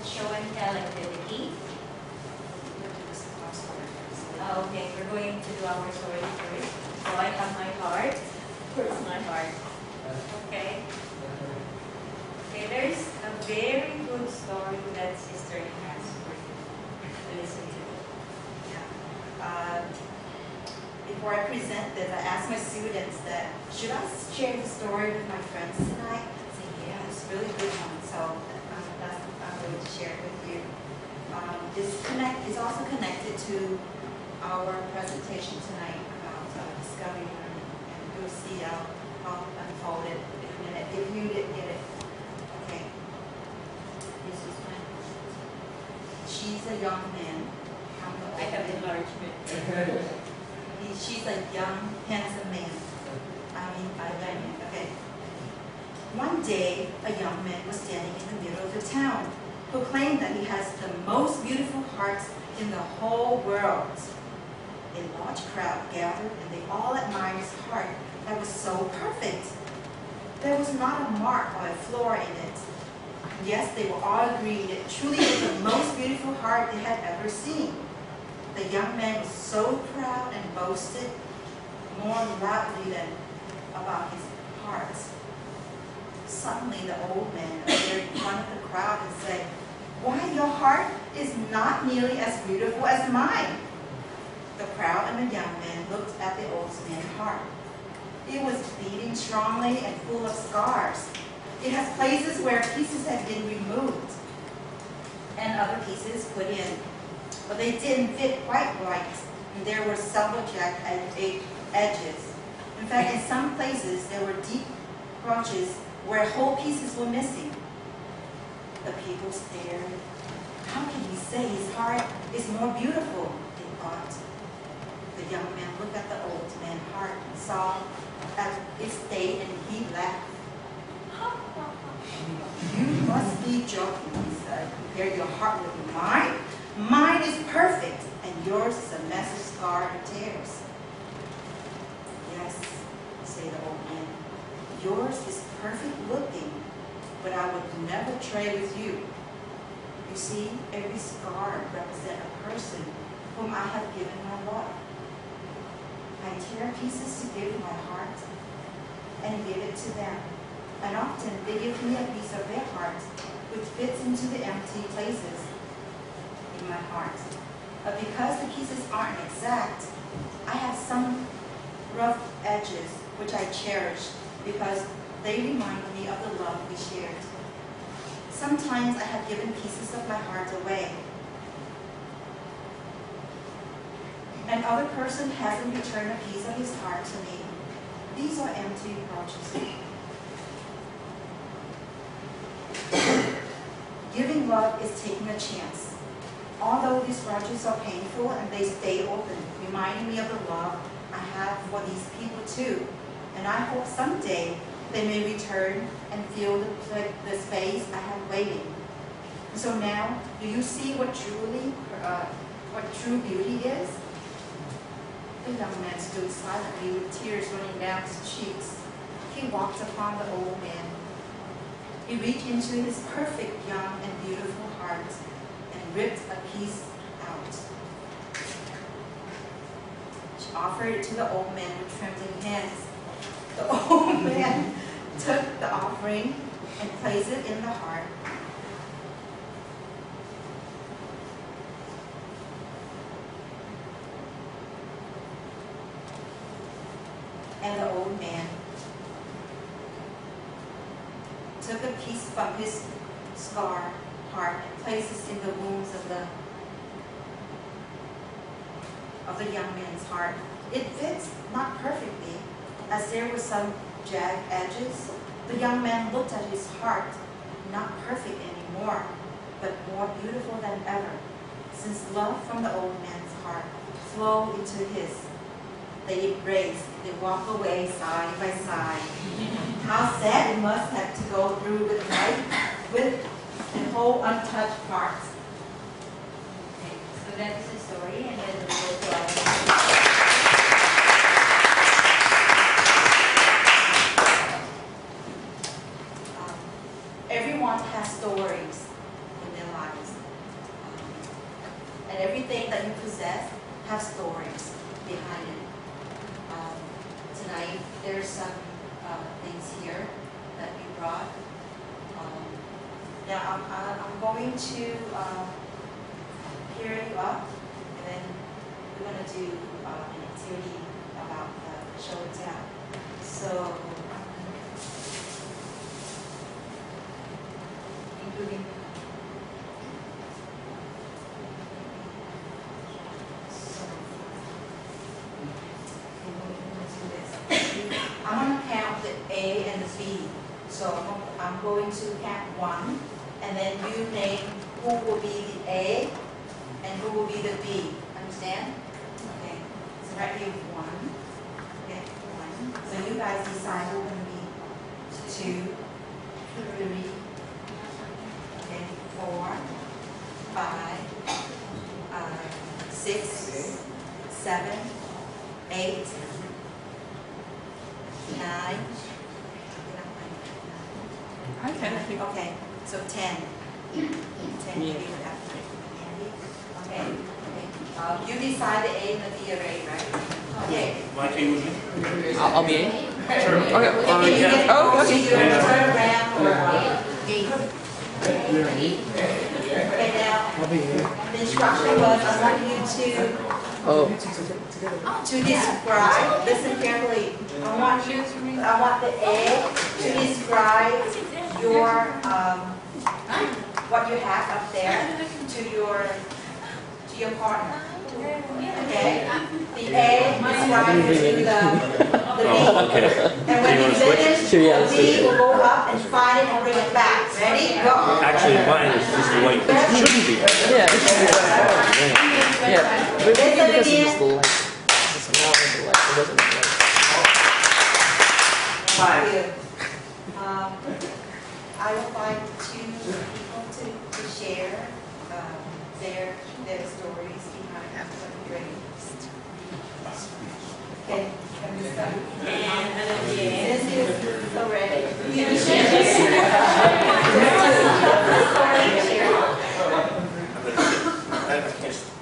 show and tell activity. Okay, we're going to do our story first. So I have my heart. Where's my heart? Okay. Okay, there's a very good story that Sister has for you to listen to. Yeah. Before I present this, I asked my students that, should I share the story with my friends tonight? I said, yeah, it's a really good one, so I'm going to share it with you. It's also connected to our presentation tonight about discovery learning, and you'll see how unfold it in a minute if you didn't get it. Okay. This is when she's a young man. I have enlargement. She's a young, handsome man. Okay. One day, a young man was standing in the middle of the town, who claimed that he has the most beautiful hearts in the whole world. A large crowd gathered, and they all admired his heart that was so perfect. There was not a mark or a flaw in it. Yes, they were all agreed it truly was the most beautiful heart they had ever seen. The young man was so proud and boasted more loudly than about his heart. Suddenly, the old man appeared in front of the crowd and said, "Why, your heart is not nearly as beautiful as mine." The crowd and the young man looked at the old man's heart. It was beating strongly and full of scars. It has places where pieces had been removed and other pieces put in, but they didn't fit quite right, and there were several jagged edges. In fact, in some places, there were deep crotches where whole pieces were missing. The people stared. How can he say his heart is more beautiful? They thought. The young man looked at the old man's heart and saw at its state, and he laughed. "You must be joking," he said. "Compare your heart with mine? Mine is perfect, and yours is a mess of scars and tears." "Yes," said the old man, "yours is perfect looking, but I would never trade with you. You see, every scar represents a person whom I have given my love. I tear pieces to give my heart and give it to them. And often they give me a piece of their heart, which fits into the empty places in my heart. But because the pieces aren't exact, I have some rough edges which I cherish because they remind me of the love we shared. Sometimes I have given pieces of my heart away. Another person hasn't returned a piece of his heart to me. These are empty pouches. Giving love is taking a chance. Although these grudges are painful and they stay open, reminding me of the love I have for these people too. And I hope someday they may return and fill the space I have waiting. And so now, do you see what true beauty is?" The young man stood silently with tears running down his cheeks. He walked upon the old man. He reached into his perfect, young, and beautiful heart and ripped a piece out. She offered it to the old man with trembling hands. The old man took the offering and placed it in the heart. And the old man took a piece from his scarred heart and placed it in the wounds of the young man's heart. It fits not perfectly, as there were some jagged edges. The young man looked at his heart, not perfect anymore, but more beautiful than ever, since love from the old man's heart flowed into his. They embraced, they walked away side by side. How sad it must have to go through with life with a whole untouched heart. Okay, so that is the story, and then we'll go to our everyone has stories in their life. and everything that you possess has stories behind it. Tonight, there's some things here that we brought. Now, I'm going to pair you up, and then we're going to do an activity about the show and tell. So, including I'm going to count the A and the B. So I'm going to count 1, and then you name who will be the A and who will be the B. Understand? Okay. So right here, 1. Okay, 1. So you guys decide who's going to be 2, 3, okay, 4, 5, 6, 7, 8, 9. Okay, so 10. 10 you have. Okay. You decide the A and the B array, right? Okay. My team was I'll be A. Sure. Okay. You get Oh, okay. you turn around or okay, now the instruction was I want you Oh. to describe, listen carefully. I want the A to describe your what you have up there to your partner. Okay? The A describes to the B. okay. And when you finish, the B will go up and find it and bring it back. Ready? Go. Actually, mine is just the way it shouldn't be. Yeah, it should be like that. Yeah. But maybe Listen because again. it's the light. It's not the light. It doesn't look like. Thank you. I would like 2 people to share their stories behind what you're Okay, can we start? This is already. You share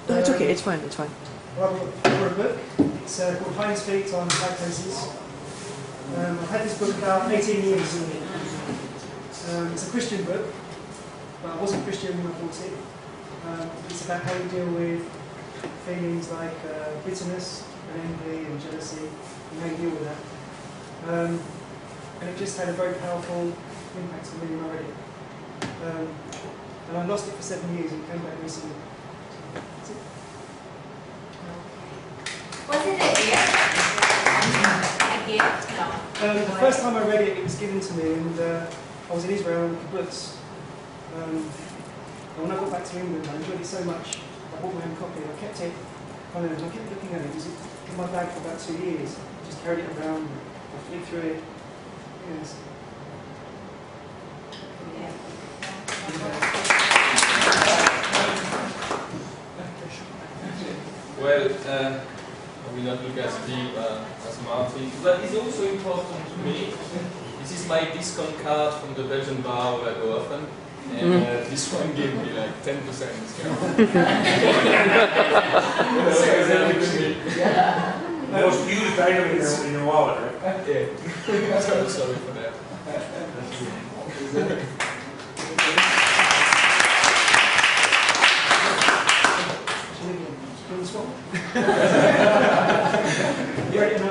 No, it's okay. It's fine. It's fine. Well, I've got a book. It's called Hind's Feet on Psychosis. I've had this book about 18 years. It's a Christian book, but I wasn't Christian when I bought it. It's about how you deal with feelings like bitterness and envy and jealousy, and how you deal with that. And it just had a very powerful impact on me when I read it. And I lost it for 7 years and came back recently. That's it. Was it a gift? A gift? No. The first time I read it, it was given to me, and I was in Israel in kibbutz. And when I got back to England, I enjoyed it so much. I bought my own copy, and I kept it. I kept looking at it. It was in my bag for about 2 years. I just carried it around. I flipped through it. Yes. Well, I will not look as deep as Martin, but it's also important to me. This is my discount card from the Belgian bar where I go often, and this one gave me like 10% discount. Most used item in your wallet, right? Yeah. Sorry for that. You already know